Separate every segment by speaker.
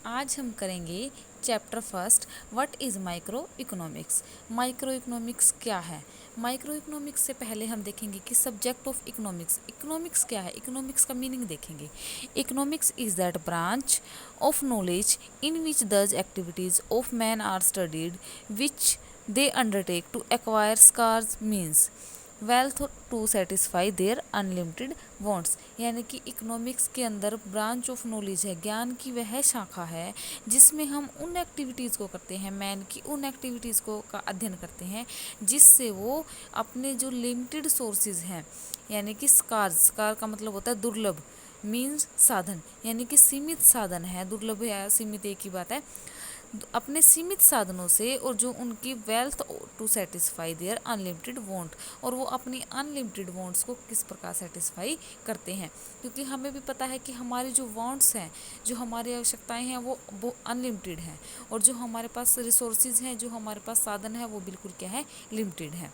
Speaker 1: आज हम करेंगे chapter first, what is micro economics. Micro economics क्या है? माइक्रो इकोनॉमिक्स से पहले हम देखेंगे कि सब्जेक्ट ऑफ इकोनॉमिक्स, इकोनॉमिक्स क्या है, इकोनॉमिक्स का मीनिंग देखेंगे। Economics is that branch of knowledge in which the activities of man are studied which they undertake to acquire scarce means wealth to satisfy their unlimited wants. यानी कि economics के अंदर branch of knowledge है, ज्ञान की वह शाखा है जिसमें हम उन एक्टिविटीज़ को करते हैं, मैन की उन एक्टिविटीज़ को का अध्ययन करते हैं जिससे वो अपने जो लिमिटेड सोर्सेज हैं, यानी कि स्कार का मतलब होता है दुर्लभ, मीन्स साधन, यानी कि सीमित साधन है, दुर्लभ या सीमित एक ही बात है, अपने सीमित साधनों से और जो उनकी wealth to satisfy their unlimited want, और वो अपनी अनलिमिटेड वांट्स को किस प्रकार सेटिस्फाई करते हैं। क्योंकि हमें भी पता है कि हमारी जो वांट्स हैं, जो हमारी आवश्यकताएं हैं वो अनलिमिटेड हैं, और जो हमारे पास रिसोर्सेज हैं, जो हमारे पास साधन है, वो बिल्कुल क्या है, लिमिटेड है।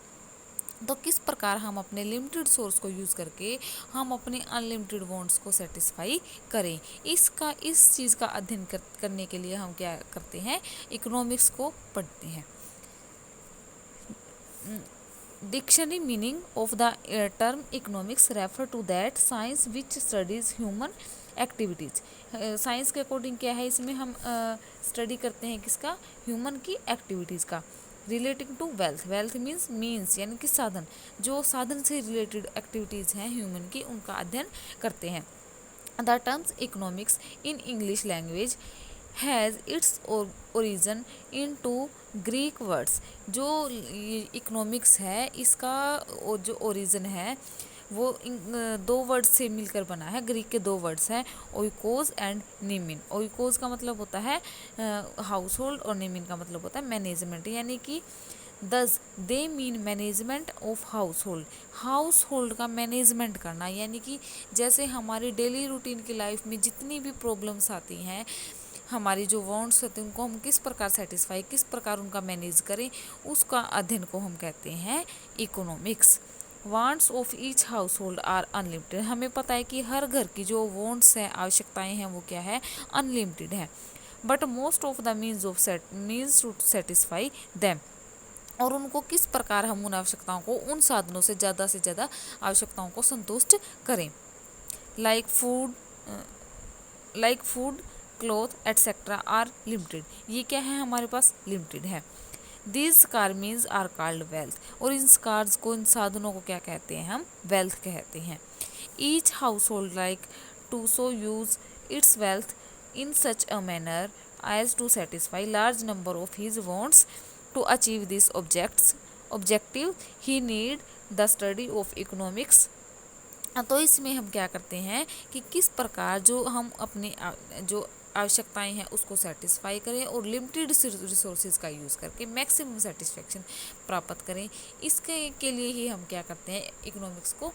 Speaker 1: तो किस प्रकार हम अपने लिमिटेड सोर्स को यूज़ करके हम अपने अनलिमिटेड वांट्स को सेटिस्फाई करें, इस चीज़ का अध्ययन करने के लिए हम क्या करते हैं, इकोनॉमिक्स को पढ़ते हैं। Dictionary meaning of the term economics refer to that science which studies human activities. Science के अकॉर्डिंग क्या है, इसमें हम स्टडी करते हैं किसका, ह्यूमन की एक्टिविटीज़ का। Relating to wealth, wealth means यानी कि साधन, जो साधन से रिलेटेड एक्टिविटीज़ हैं ह्यूमन की, उनका अध्ययन करते हैं। The terms economics in English language has its origin in two Greek words. जो इकोनॉमिक्स है, इसका जो ओरिजिन है वो दो वर्ड से मिलकर बना है, ग्रीक के दो वर्ड्स हैं, ओइकोस एंड निमिन। ओइकोस का मतलब होता है हाउस होल्ड, और निमिन का मतलब होता है मैनेजमेंट, यानी कि दस they mean management of house hold, house hold का मैनेजमेंट करना, यानी कि जैसे हमारी डेली रूटीन की लाइफ में जितनी भी प्रॉब्लम्स आती हैं, हमारी जो वांट्स होते हैं उनको हम किस प्रकार सेटिस्फाई, किस प्रकार उनका मैनेज करें, उसका अध्ययन को हम कहते हैं economics. Wants of each household are unlimited. हमें पता है कि हर घर की जो वांट्स हैं, आवश्यकताएं हैं, वो क्या है, अनलिमिटेड है। But most of the means to satisfy them, और उनको किस प्रकार हम उन आवश्यकताओं को, उन साधनों से ज़्यादा आवश्यकताओं को संतुष्ट करें। Like food cloth etcetera are limited. ये क्या है, हमारे पास लिमिटेड है। These scarce means are called wealth, और इन स्कार्स को, इन साधनों को क्या कहते हैं, हम वेल्थ कहते हैं। Each household like to so use its wealth in such a manner as to satisfy large number of his wants. To achieve this objective he need the study of economics. तो इसमें हम क्या करते हैं कि किस प्रकार जो हम अपने जो आवश्यकताएं हैं उसको सेटिस्फाई करें, और लिमिटेड रिसोर्सेज का यूज़ करके मैक्सिमम सेटिस्फेक्शन प्राप्त करें। इसके के लिए ही हम क्या करते हैं, इकोनॉमिक्स को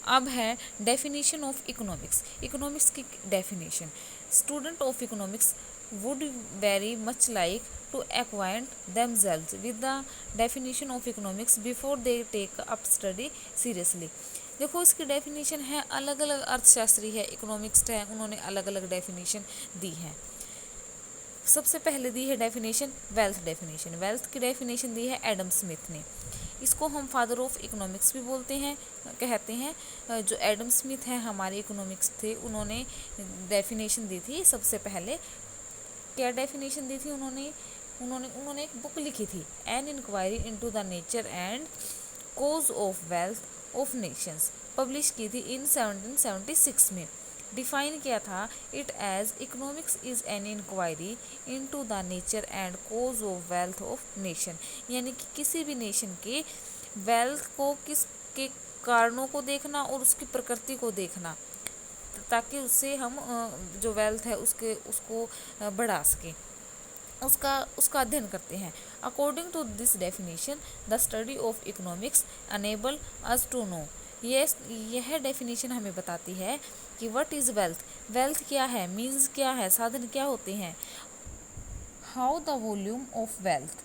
Speaker 1: अब है डेफिनेशन ऑफ इकोनॉमिक्स। इकोनॉमिक्स की definition, student of economics would very much like to acquaint themselves with the definition of economics before they take up study seriously। देखो इसकी डेफिनेशन है, अलग अलग अर्थशास्त्री है, इकोनॉमिक्स है, उन्होंने अलग अलग डेफिनेशन दी है। सबसे पहले दी है डेफिनेशन वेल्थ डेफिनेशन। वेल्थ की डेफिनेशन दी है एडम स्मिथ ने। इसको हम फादर ऑफ इकोनॉमिक्स भी बोलते हैं, कहते हैं। जो एडम स्मिथ हैं हमारे इकोनॉमिक्स थे, उन्होंने डेफिनेशन दी थी सबसे पहले। क्या डेफिनेशन दी थी उन्होंने एक बुक लिखी थी, an inquiry into the nature and cause of wealth of nations, publish की थी इन 1776 में। डिफाइन किया था it as economics is an inquiry into the nature and cause of wealth of nation, यानी कि किसी भी नेशन के वेल्थ को, किस के कारणों को देखना और उसकी प्रकृति को देखना, ताकि उससे हम जो वेल्थ है उसको बढ़ा सकें, उसका अध्ययन करते हैं। According to this definition the study of economics enable us to know, यह डेफिनेशन हमें बताती है कि व्हाट इज़ वेल्थ, वेल्थ क्या है, मीन्स क्या है, साधन क्या होते हैं, how the volume of wealth,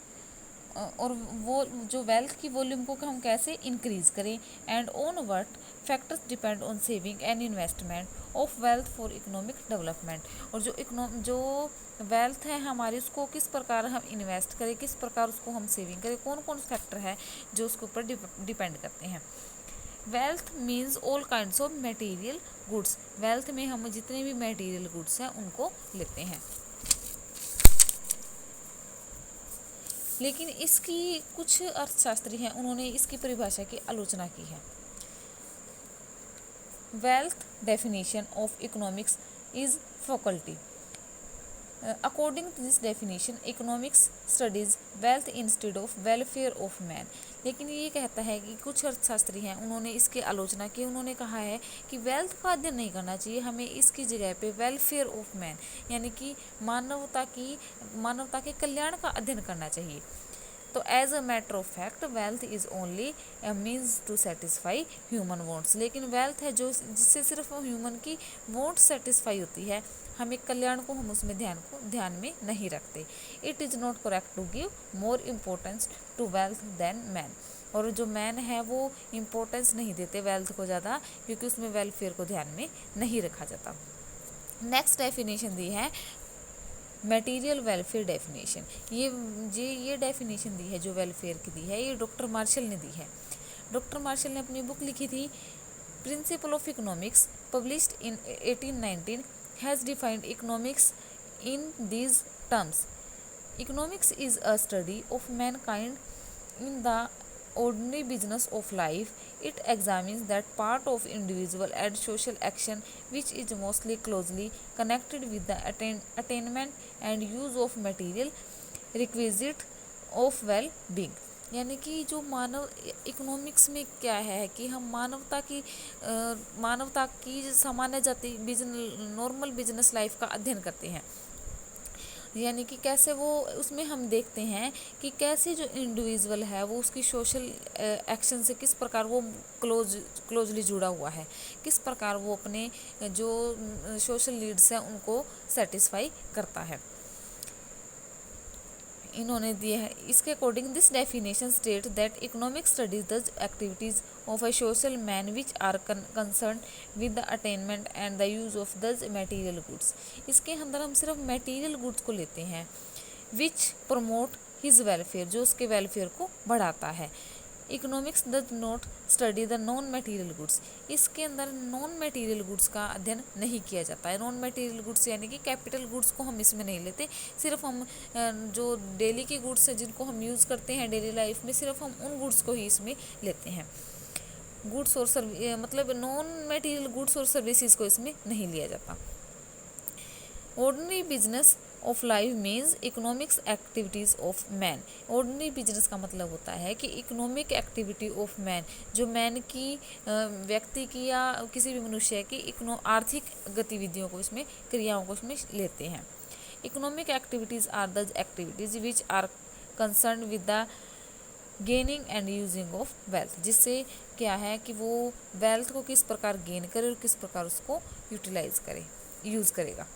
Speaker 1: और वो जो वेल्थ की वॉल्यूम को हम कैसे इंक्रीज करें, and on what factors depend on saving and investment of wealth for economic development. और जो वेल्थ है हमारी, उसको किस प्रकार हम इन्वेस्ट करें, किस प्रकार उसको हम सेविंग करें, कौन कौन फैक्टर है जो उसके ऊपर डिपेंड करते हैं। Wealth means all kinds of material goods. Wealth में हम जितने भी मटेरियल गुड्स हैं उनको लेते हैं। लेकिन इसकी कुछ अर्थशास्त्री हैं, उन्होंने इसकी परिभाषा की आलोचना की है। Wealth definition of economics is faculty. According to this definition economics studies wealth instead of welfare of man. लेकिन ये कहता है कि कुछ अर्थशास्त्री हैं, उन्होंने इसकी आलोचना की, उन्होंने कहा है कि वेल्थ का अध्ययन नहीं करना चाहिए, हमें इसकी जगह पे वेलफेयर ऑफ मैन यानी कि मानवता के कल्याण का अध्ययन करना चाहिए। तो as a matter of fact wealth is only a means to satisfy human wants. लेकिन वेल्थ है जो जिससे सिर्फ ह्यूमन की वांट सेटिस्फाई होती है, हमें कल्याण को हम उसमें ध्यान में नहीं रखते। It is not correct to give more importance to wealth than man. और जो मैन है वो इम्पोर्टेंस नहीं देते वेल्थ को ज़्यादा, क्योंकि उसमें वेलफेयर को ध्यान में नहीं रखा जाता। नेक्स्ट डेफिनेशन दी है मटेरियल वेलफेयर डेफिनेशन। ये डेफिनेशन दी है जो वेलफेयर की दी है, ये डॉक्टर मार्शल ने दी है। डॉक्टर मार्शल ने अपनी बुक लिखी थी principle of economics, published in 1819, has defined economics in these terms. Economics is a study of Mankind in the ordinary business of life. It examines that part of individual and social action which is mostly closely connected with the attainment and use of material requisite of well-being। यानी कि जो मानव economics में क्या है कि हम मानवता की सामान्य जाति नॉर्मल बिजनेस लाइफ का अध्ययन करते हैं। यानी कि कैसे वो उसमें हम देखते हैं कि कैसे जो इंडिविजुअल है वो उसकी सोशल एक्शन से किस प्रकार वो क्लोजली जुड़ा हुआ है, किस प्रकार वो अपने जो सोशल नीड्स हैं उनको सेटिस्फाई करता है। इन्होंने दिया है इसके according this definition state that economic studies the activities of a social man which are concern with the attainment and the use of those material goods. इसके अंदर हम सिर्फ मटेरियल गुड्स को लेते हैं विच प्रमोट हिज वेलफेयर, जो उसके welfare को बढ़ाता है। Economics does not study the non material goods. इसके अंदर नॉन मटेरियल गुड्स का अध्ययन नहीं किया जाता है। नॉन मटेरियल गुड्स यानी कि कैपिटल गुड्स को हम इसमें नहीं लेते, सिर्फ हम जो डेली के गुड्स हैं जिनको हम यूज़ करते हैं डेली लाइफ में, सिर्फ हम उन गुड्स को ही इसमें लेते हैं। गुड्स और मतलब नॉन मटेरियल गुड्स और सर्विसेज को इसमें नहीं लिया जाता। Ordinary business of life means economics activities of man. Ordinary business का मतलब होता है कि इकोनॉमिक एक्टिविटी ऑफ मैन, जो मैन की व्यक्ति की या किसी भी मनुष्य की आर्थिक गतिविधियों को इसमें क्रियाओं को इसमें लेते हैं। Economic activities are the activities which are concern with the gaining and using of wealth. जिससे क्या है कि वो वेल्थ को किस प्रकार गेन करे और किस प्रकार उसको यूटिलाइज करे, यूज़ करेगा।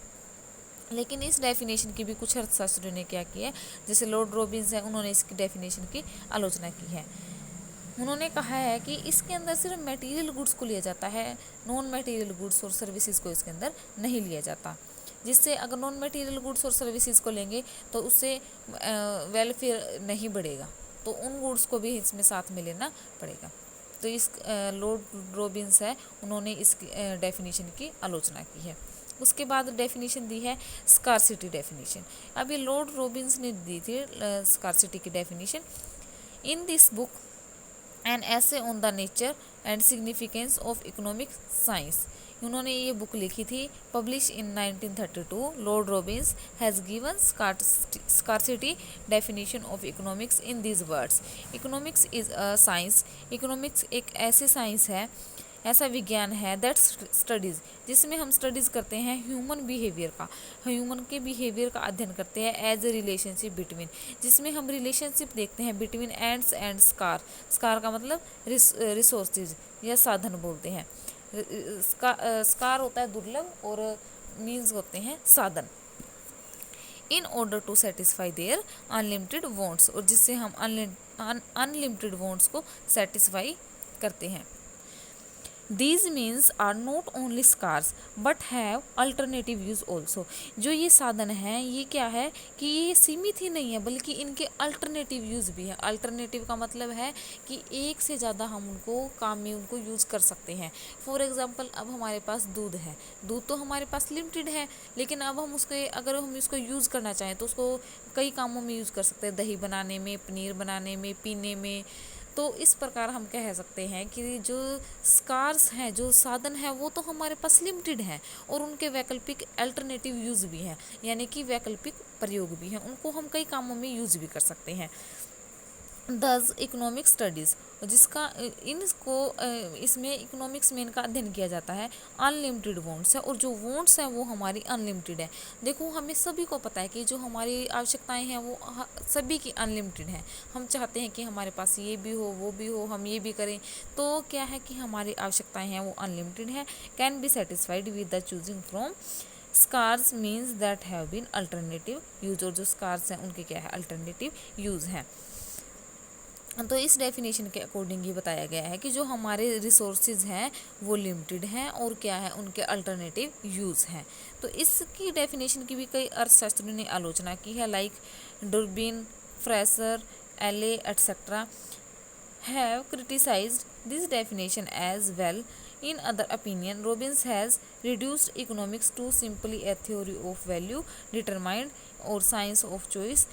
Speaker 1: लेकिन इस डेफिनेशन की भी कुछ अर्थशास्त्रियों ने क्या किया है, जैसे लॉर्ड रॉबिन्स है, उन्होंने इसकी डेफिनेशन की आलोचना की है। उन्होंने कहा है कि इसके अंदर सिर्फ मटेरियल गुड्स को लिया जाता है, नॉन मटेरियल गुड्स और सर्विसेज को इसके अंदर नहीं लिया जाता। जिससे अगर नॉन मटेरियल गुड्स और सर्विसेज को लेंगे तो उससे वेलफेयर नहीं बढ़ेगा, तो उन गुड्स को भी इसमें साथ में लेना पड़ेगा। तो इस लॉर्ड रॉबिन्स है, उन्होंने इस डेफिनेशन की आलोचना की है। उसके बाद डेफिनेशन दी है स्कार्सिटी डेफिनेशन। अब ये लॉर्ड रॉबिन्स ने दी थी स्कार्सिटी की definition. In this book an essay on the nature and significance of economic science. उन्होंने ये बुक लिखी थी, publish in 1932। Lord Robbins has given scarcity definition of economics in this words. Economics is a science. Economics एक ऐसी science है, ऐसा विज्ञान है दैट स्टडीज़, जिसमें हम स्टडीज़ करते हैं ह्यूमन बिहेवियर का, ह्यूमन के बिहेवियर का अध्ययन करते हैं एज ए रिलेशनशिप बिटवीन, जिसमें हम रिलेशनशिप देखते हैं between ends and scar. Scar का मतलब रिसोर्सेज या साधन बोलते हैं। स्कार होता है दुर्लभ और मीन्स होते हैं साधन। In order to satisfy their unlimited wants, और जिससे हम अनलिमिटेड वांट्स को सेटिस्फाई करते हैं। These means are not only scarce but have alternative use also। जो ये साधन हैं ये क्या है कि ये सीमित ही नहीं है बल्कि इनके अल्टरनेटिव यूज़ भी है। अल्टरनेटिव का मतलब है कि एक से ज़्यादा हम उनको काम में उनको यूज़ कर सकते हैं। फॉर एग्जांपल अब हमारे पास दूध है, दूध तो हमारे पास लिमिटेड है लेकिन अब हम उसके अगर हम इसको यूज़ करना चाहें तो उसको कई कामों में यूज़ कर सकते हैं, दही बनाने में, पनीर बनाने में, पीने में। तो इस प्रकार हम कह सकते हैं कि जो स्कार्स हैं, जो साधन है वो तो हमारे पास लिमिटेड हैं और उनके वैकल्पिक अल्टरनेटिव यूज़ भी हैं, यानी कि वैकल्पिक प्रयोग भी हैं, उनको हम कई कामों में यूज़ भी कर सकते हैं। दस इकोनॉमिक स्टडीज़ जिसका इनको इसमें इकोनॉमिक्स में इनका अध्ययन किया जाता है। अनलिमिटेड वॉन्ट्स है और जो वॉन्ट्स हैं वो हमारी अनलिमिटेड है। देखो हमें सभी को पता है कि जो हमारी आवश्यकताएं हैं वो सभी की अनलिमिटेड हैं। हम चाहते हैं कि हमारे पास ये भी हो, वो भी हो, हम ये भी करें, तो क्या है कि हमारी आवश्यकताएं हैं वो अनलिमिटेड है। Can be satisfied with the choosing from scarce means that have been alternative use. और जो स्कार्स हैं उनके क्या है अल्टरनेटिव यूज़ हैं। तो इस डेफिनेशन के अकॉर्डिंग ये बताया गया है कि जो हमारे रिसोर्सेज हैं वो लिमिटेड हैं और क्या है उनके अल्टरनेटिव यूज़ हैं। तो इसकी डेफिनेशन की भी कई अर्थशास्त्रियों ने आलोचना की है, लाइक डुर्बिन, फ्रेसर, एले etcetera have criticized this definition as well. In other opinion, Robbins has reduced economics to simply a theory of value determined or science of choice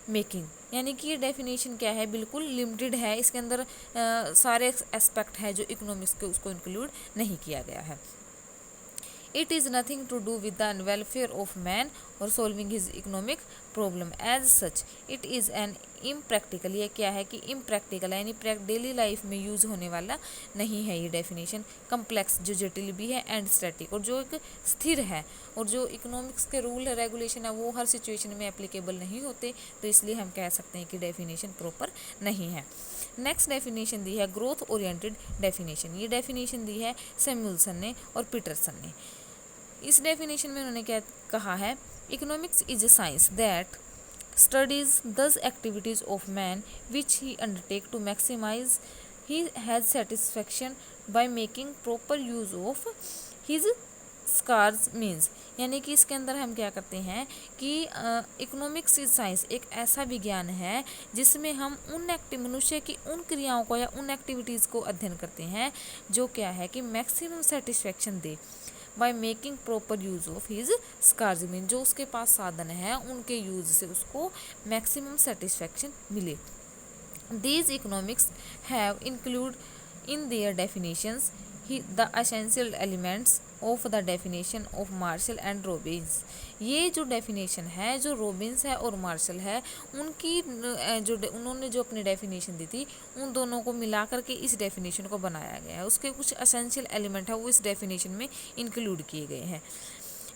Speaker 1: making. यानी कि ये डेफिनेशन क्या है, बिल्कुल लिमिटेड है, इसके अंदर सारे एस्पेक्ट हैं जो इकोनॉमिक्स के उसको इंक्लूड नहीं किया गया है। It is nothing to do with the welfare of man or solving his economic problem as such. It is an impractical, ये क्या है कि impractical यानी डेली लाइफ में यूज़ होने वाला नहीं है ये डेफिनेशन। कम्प्लेक्स जो जटिल भी है, एंड स्टैटिक और जो एक स्थिर है, और जो इकोनॉमिक्स के रूल रेगुलेशन है वो हर सिचुएशन में एप्लीकेबल नहीं होते, तो इसलिए हम कह सकते हैं कि डेफिनेशन प्रॉपर नहीं है। नेक्स्ट डेफिनेशन दी है ग्रोथ ओरिएंटेड डेफिनेशन। ये डेफिनेशन दी है सैमुअल्सन ने और पीटरसन ने। इस डेफिनेशन में उन्होंने क्या कहा है, economics is a science that studies those activities of man which he undertake to maximise he has satisfaction by making proper use of his scarce means. यानी कि इसके अंदर हम क्या करते हैं कि इकोनॉमिक्स इज साइंस एक ऐसा विज्ञान है जिसमें हम मनुष्य की उन क्रियाओं को या उन एक्टिविटीज़ को अध्ययन करते हैं जो क्या है कि मैक्सिमम सेटिस्फैक्शन दे by making proper use of his scarce mean. जो उसके पास साधन है उनके यूज से उसको मैक्सिमम सेटिस्फैक्शन मिले। These economics have include in their definitions the essential elements of the definition of martial and Robbins. ये जो डेफिनेशन है, जो रॉबिन्स है और मार्शल है, उनकी जो उन्होंने जो अपनी डेफिनेशन दी थी उन दोनों को मिला करके इस डेफिनेशन को बनाया गया है। उसके कुछ एसेंशियल एलिमेंट है वो इस डेफिनेशन में इंक्लूड किए गए हैं।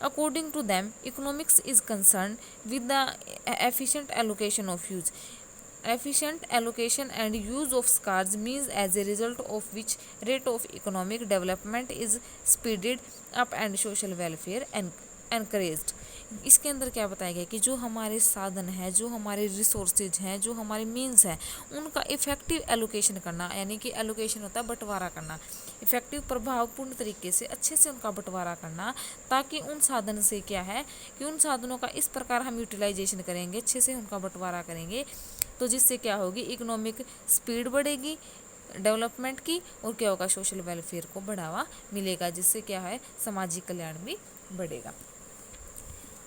Speaker 1: According to them, economics is concerned with the efficient allocation of use. Efficient allocation and use of scars means as a result of which rate of economic development is speeded up and social welfare encouraged। इसके अंदर क्या बताया गया कि जो हमारे साधन हैं, जो हमारे रिसोर्सेज हैं, जो हमारे मीन्स हैं, उनका इफ़ेक्टिव एलोकेशन करना, यानी कि एलोकेशन होता है बंटवारा करना, इफ़ेक्टिव प्रभावपूर्ण तरीके से अच्छे से उनका बंटवारा करना, ताकि उन साधन से क्या है कि उन साधनों का इस प्रकार हम यूटिलाइजेशन करेंगे, अच्छे से उनका बंटवारा करेंगे, तो जिससे क्या होगी इकोनॉमिक स्पीड बढ़ेगी डेवलपमेंट की, और क्या होगा सोशल वेलफेयर को बढ़ावा मिलेगा, जिससे क्या है सामाजिक कल्याण भी बढ़ेगा।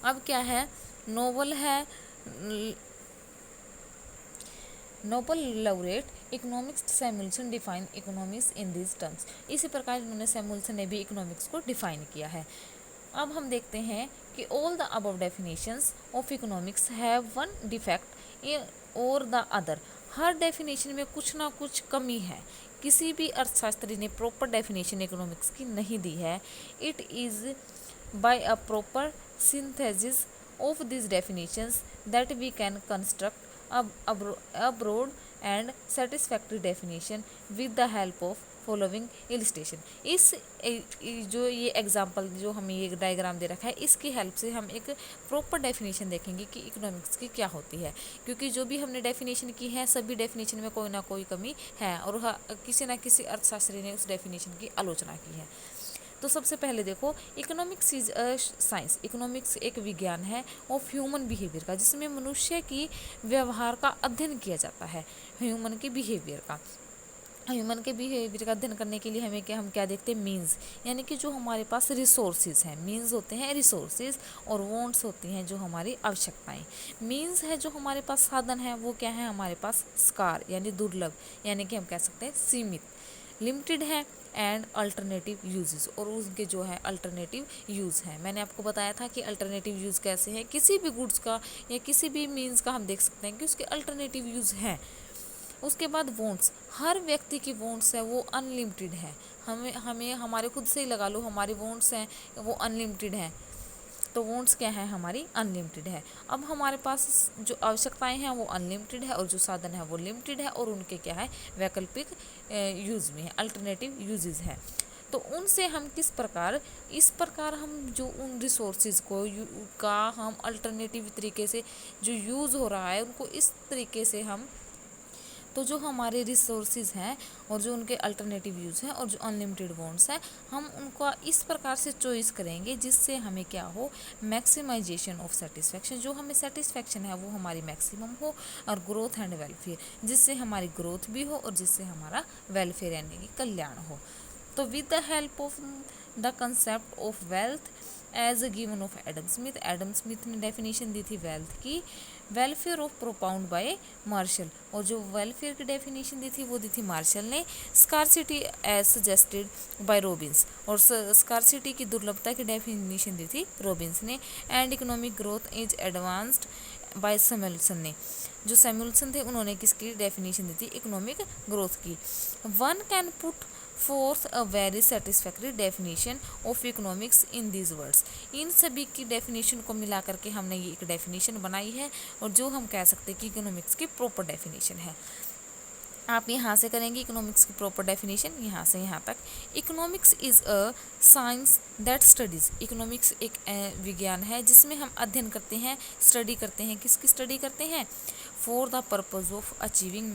Speaker 1: अब क्या है Nobel laureate economics Samuelson define economics in this terms. इसी प्रकार इन्होंने सैमुअल्सन ने भी इकोनॉमिक्स को डिफाइन किया है। अब हम देखते हैं कि all the above definitions of economics have one defect और द अदर। हर डेफिनेशन में कुछ ना कुछ कमी है, किसी भी अर्थशास्त्री ने प्रॉपर डेफिनेशन इकोनॉमिक्स की नहीं दी है। It is by a proper synthesis of these definitions that we can construct a broad and satisfactory definition with the help of following illustration. इस जो ये एग्जांपल जो हमें ये डायग्राम दे रखा है, इसकी हेल्प से हम एक प्रॉपर डेफिनेशन देखेंगे कि इकोनॉमिक्स की क्या होती है, क्योंकि जो भी हमने डेफिनेशन की है सभी डेफिनेशन में कोई ना कोई कमी है और किसी ना किसी अर्थशास्त्री ने उस डेफिनेशन की आलोचना की है। तो सबसे पहले देखो, economics is a science. Economics एक विज्ञान है ऑफ ह्यूमन बिहेवियर का, जिसमें मनुष्य की व्यवहार का अध्ययन किया जाता है। ह्यूमन के बिहेवियर का अध्ययन करने के लिए हम क्या देखते हैं, मीन्स, यानी कि जो हमारे पास रिसोर्सेज हैं। मीन्स होते हैं रिसोर्सेज और वॉन्ट्स होती हैं जो हमारी आवश्यकताएं। मीन्स है जो हमारे पास साधन है, वो क्या है हमारे पास, स्कार यानी दुर्लभ, यानी कि हम कह सकते हैं सीमित। लिमिटेड है एंड अल्टरनेटिव यूजेस, और उनके जो है अल्टरनेटिव यूज़ हैं। मैंने आपको बताया था कि अल्टरनेटिव यूज़ कैसे हैं, किसी भी गुड्स का या किसी भी मीन्स का हम देख सकते हैं कि उसके अल्टरनेटिव यूज़ हैं। उसके बाद वॉन्ट्स, हर व्यक्ति की वॉन्ट्स है वो अनलिमिटेड है। हमें हमारे खुद से ही लगा लो, हमारी वॉन्ट्स हैं वो अनलिमिटेड हैं, तो वॉन्ट्स क्या है हमारी अनलिमिटेड है। अब हमारे पास जो आवश्यकताएं हैं वो अनलिमिटेड है और जो साधन है वो लिमिटेड है, और उनके क्या है वैकल्पिक यूज़ भी है, अल्टरनेटिव यूजेस है। तो उनसे हम किस प्रकार, इस प्रकार हम जो उन रिसोर्सेज को का हम अल्टरनेटिव तरीके से जो यूज़ हो रहा है उनको इस तरीके से हम, तो जो हमारे रिसोर्सेज हैं और जो उनके अल्टरनेटिव यूज़ हैं और जो अनलिमिटेड वॉन्ट्स हैं, हम उनका इस प्रकार से चॉइस करेंगे जिससे हमें क्या हो, मैक्सिमाइजेशन ऑफ सेटिस्फैक्शन, जो हमें सेटिस्फैक्शन है वो हमारी मैक्सिमम हो, और ग्रोथ एंड वेलफेयर, जिससे हमारी ग्रोथ भी हो और जिससे हमारा वेलफेयर यानी कि कल्याण हो। तो with the help of the concept of wealth as a given of Adam Smith ने डेफिनेशन दी थी वेल्थ की, welfare of propound by Marshall, और जो वेलफेयर की डेफिनेशन दी थी वो दी थी मार्शल ने। Scarcity as suggested by Robbins, और स्कार्सिटी की दुर्लभता की डेफिनेशन दी थी रॉबिन्स ने। And economic growth is advanced by Samuelson ने, जो सैमुअलसन थे उन्होंने किसकी डेफिनेशन दी थी, इकोनॉमिक ग्रोथ की। One can put forth a very satisfactory definition of economics in these words. इन सभी की डेफिनेशन को मिला करके हमने ये एक डेफिनेशन बनाई है, और जो हम कह सकते हैं कि इकोनॉमिक्स की प्रॉपर डेफिनेशन है। आप यहाँ से करेंगे इकोनॉमिक्स की प्रॉपर डेफिनेशन, यहाँ से यहाँ तक। Economics is a science that studies, economics एक विज्ञान है जिसमें हम अध्ययन करते हैं, स्टडी करते हैं। किसकी स्टडी करते हैं, for the purpose of achieving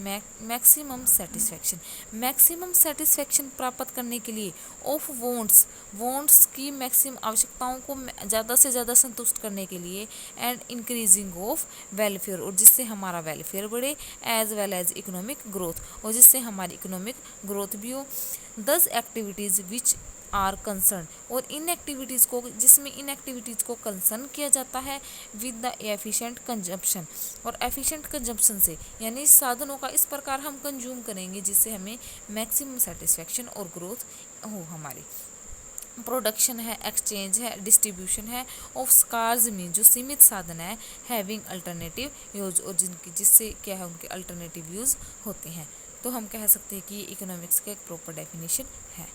Speaker 1: maximum satisfaction, maximum satisfaction प्राप्त करने के लिए, ऑफ वॉन्ट्स की मैक्सिमम आवश्यकताओं को ज़्यादा से ज़्यादा संतुष्ट करने के लिए, एंड इंक्रीजिंग ऑफ वेलफेयर, और जिससे हमारा वेलफेयर बढ़े, as well as economic growth, और जिससे हमारी इकोनॉमिक ग्रोथ भी हो। 10 एक्टिविटीज़ विच आर कंसर्न, और इन एक्टिविटीज़ को, जिसमें इन एक्टिविटीज़ को कंसर्न किया जाता है विद द एफिशिएंट कंजप्शन, और एफिशिएंट कंजप्शन से यानी साधनों का इस प्रकार हम कंज्यूम करेंगे जिससे हमें मैक्सिमम सेटिस्फैक्शन और ग्रोथ हो हमारी। प्रोडक्शन है, एक्सचेंज है, डिस्ट्रीब्यूशन है ऑफ स्कार्स मीन, जो सीमित साधन है, हैविंग अल्टरनेटिव यूज, और जिससे क्या है उनके अल्टरनेटिव यूज़ होते हैं। तो हम कह सकते हैं कि इकोनॉमिक्स का एक प्रॉपर डेफिनेशन है।